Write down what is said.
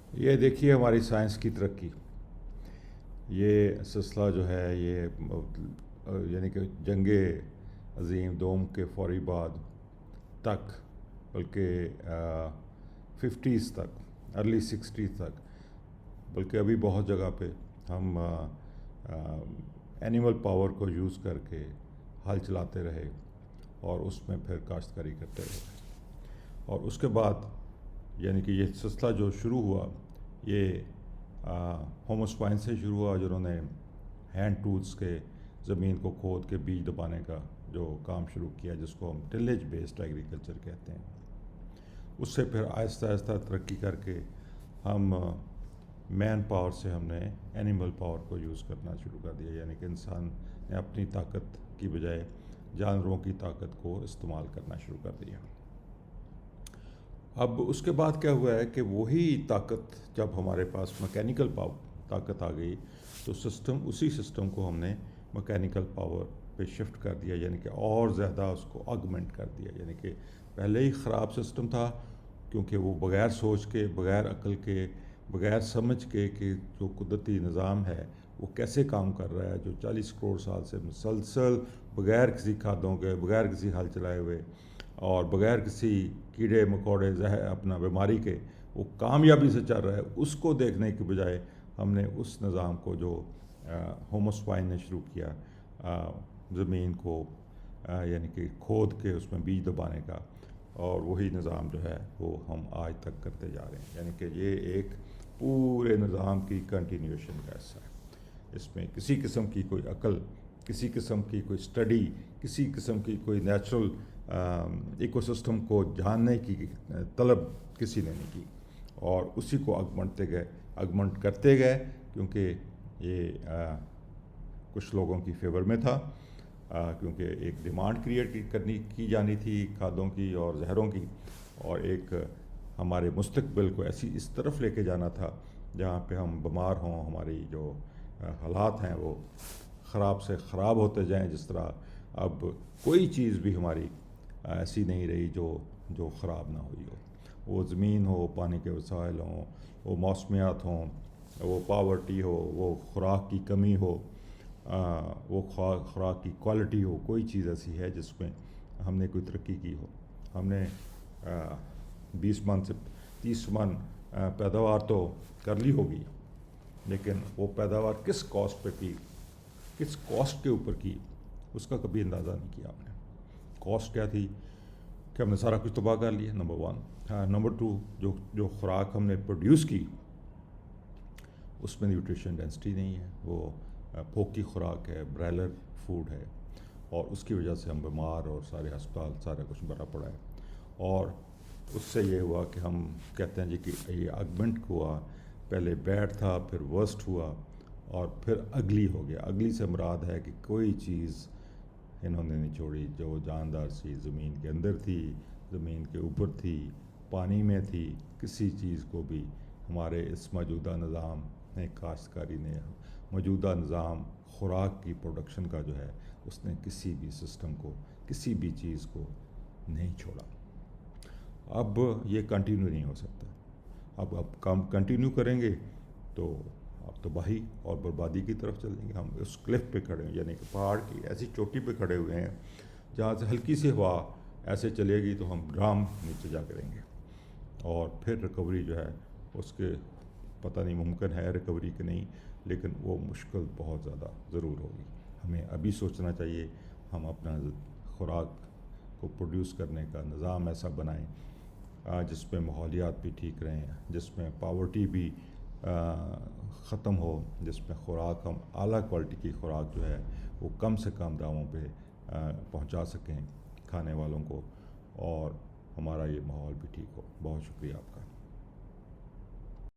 یہ دیکھیے ہماری سائنس کی ترقی، یہ سلسلہ جو ہے یہ یعنی کہ جنگ عظیم دوم کے فوری بعد تک، بلکہ ففٹیز تک، ارلی سکسٹیز تک، بلکہ ابھی بہت جگہ پہ ہم اینیمل پاور کو یوز کر کے ہل چلاتے رہے اور اس میں پھر کاشتکاری کرتے رہے، اور اس کے بعد یعنی کہ یہ سلسلہ جو شروع ہوا یہ ہوموسپائن سے شروع ہوا، جنہوں نے ہینڈ ٹولز کے زمین کو کھود کے بیج دبانے کا جو کام شروع کیا، جس کو ہم ٹلیج بیسڈ ایگریکلچر کہتے ہیں۔ اس سے پھر آہستہ آہستہ ترقی کر کے ہم مین پاور سے ہم نے اینیمل پاور کو یوز کرنا شروع کر دیا، یعنی کہ انسان نے اپنی طاقت کی بجائے جانوروں کی طاقت کو استعمال کرنا شروع کر دیا۔ اب اس کے بعد کیا ہوا ہے کہ وہی طاقت جب ہمارے پاس مکینیکل طاقت آ گئی تو اسی سسٹم کو ہم نے مکینیکل پاور پہ شفٹ کر دیا، یعنی کہ اور زیادہ اس کو آگمنٹ کر دیا، یعنی کہ پہلے ہی خراب سسٹم تھا کیونکہ وہ بغیر سوچ کے، بغیر عقل کے، بغیر سمجھ کے کہ جو قدرتی نظام ہے وہ کیسے کام کر رہا ہے، جو 40 کروڑ سال سے مسلسل بغیر کسی کھادوں کے، بغیر کسی ہل چلائے ہوئے اور بغیر کسی کیڑے مکوڑے اپنا بیماری کے وہ کامیابی سے چل رہا ہے، اس کو دیکھنے کے بجائے ہم نے اس نظام کو جو ہوموسپائن نے شروع کیا، زمین کو یعنی کہ کھود کے اس میں بیج دبانے کا، اور وہی نظام جو ہے وہ ہم آج تک کرتے جا رہے ہیں، یعنی کہ یہ ایک پورے نظام کی کنٹینیوشن کا حصہ ہے۔ اس میں کسی قسم کی کوئی عقل، کسی قسم کی کوئی اسٹڈی، کسی قسم کی کوئی نیچرل ایکو سسٹم کو جاننے کی طلب کسی نے نہیں کی، اور اسی کو آگمنٹ کرتے گئے کیونکہ یہ کچھ لوگوں کی فیور میں تھا، کیونکہ ایک ڈیمانڈ کریٹ کی جانی تھی کھادوں کی اور زہروں کی، اور ایک ہمارے مستقبل کو اس طرف لے کے جانا تھا جہاں پہ ہم بیمار ہوں، ہماری جو حالات ہیں وہ خراب سے خراب ہوتے جائیں، جس طرح اب کوئی چیز بھی ہماری ایسی نہیں رہی جو خراب نہ ہوئی ہو، وہ زمین ہو، پانی کے وسائل ہوں، وہ موسمیات ہوں، وہ پاورٹی ہو، وہ خوراک کی کمی ہو، وہ خوراک کی کوالٹی ہو، کوئی چیز ایسی ہے جس میں ہم نے کوئی ترقی کی ہو۔ ہم نے 20 من سے 30 من پیداوار تو کر لی ہوگی، لیکن وہ پیداوار کس کاسٹ پہ کی، کس کاسٹ کے اوپر کی، اس کا کبھی اندازہ نہیں کیا ہم نے۔ کاسٹ کیا تھی کہ ہم نے سارا کچھ تباہ کر لیا، نمبر 1۔ نمبر 2، جو خوراک ہم نے پروڈیوس کی اس میں نیوٹریشن ڈینسٹی نہیں ہے، وہ پھوکی خوراک ہے، برائلر فوڈ ہے، اور اس کی وجہ سے ہم بیمار اور سارے ہسپتال سارا کچھ بھرا پڑا ہے۔ اور اس سے یہ ہوا کہ ہم کہتے ہیں جی کہ یہ آگمنٹ ہوا، پہلے بیڈ تھا، پھر ورسٹ ہوا، اور پھر اگلی ہو گیا۔ اگلی سے مراد ہے کہ کوئی چیز انہوں نے نہیں چھوڑی جو جاندار سی زمین کے اندر تھی، زمین کے اوپر تھی، پانی میں تھی، کسی چیز کو بھی ہمارے اس موجودہ نظام نے، کاشتکاری نے، موجودہ نظام خوراک کی پروڈکشن کا جو ہے اس نے کسی بھی سسٹم کو، کسی بھی چیز کو نہیں چھوڑا۔ اب یہ کنٹینیو نہیں ہو سکتا، اب کام کنٹینیو کریں گے تو اب تباہی اور بربادی کی طرف چلیں گے۔ ہم اس کلف پہ کھڑے ہیں، یعنی کہ پہاڑ کی ایسی چوٹی پہ کھڑے ہوئے ہیں جہاں سے ہلکی سی ہوا ایسے چلے گی تو ہم ڈرام نیچے جا کریں گے، اور پھر ریکوری جو ہے اس کے پتہ نہیں ممکن ہے ریکوری کہ نہیں، لیکن وہ مشکل بہت زیادہ ضرور ہوگی۔ ہمیں ابھی سوچنا چاہیے ہم اپنا خوراک کو پروڈیوس کرنے کا نظام ایسا بنائیں جس میں ماحولیات بھی ٹھیک رہیں، جس میں پاورٹی بھی ختم ہو، جس میں خوراک ہم اعلیٰ کوالٹی کی خوراک جو ہے وہ کم سے کم داموں پہ پہنچا سکیں کھانے والوں کو، اور ہمارا یہ ماحول بھی ٹھیک ہو۔ بہت شکریہ آپ کا۔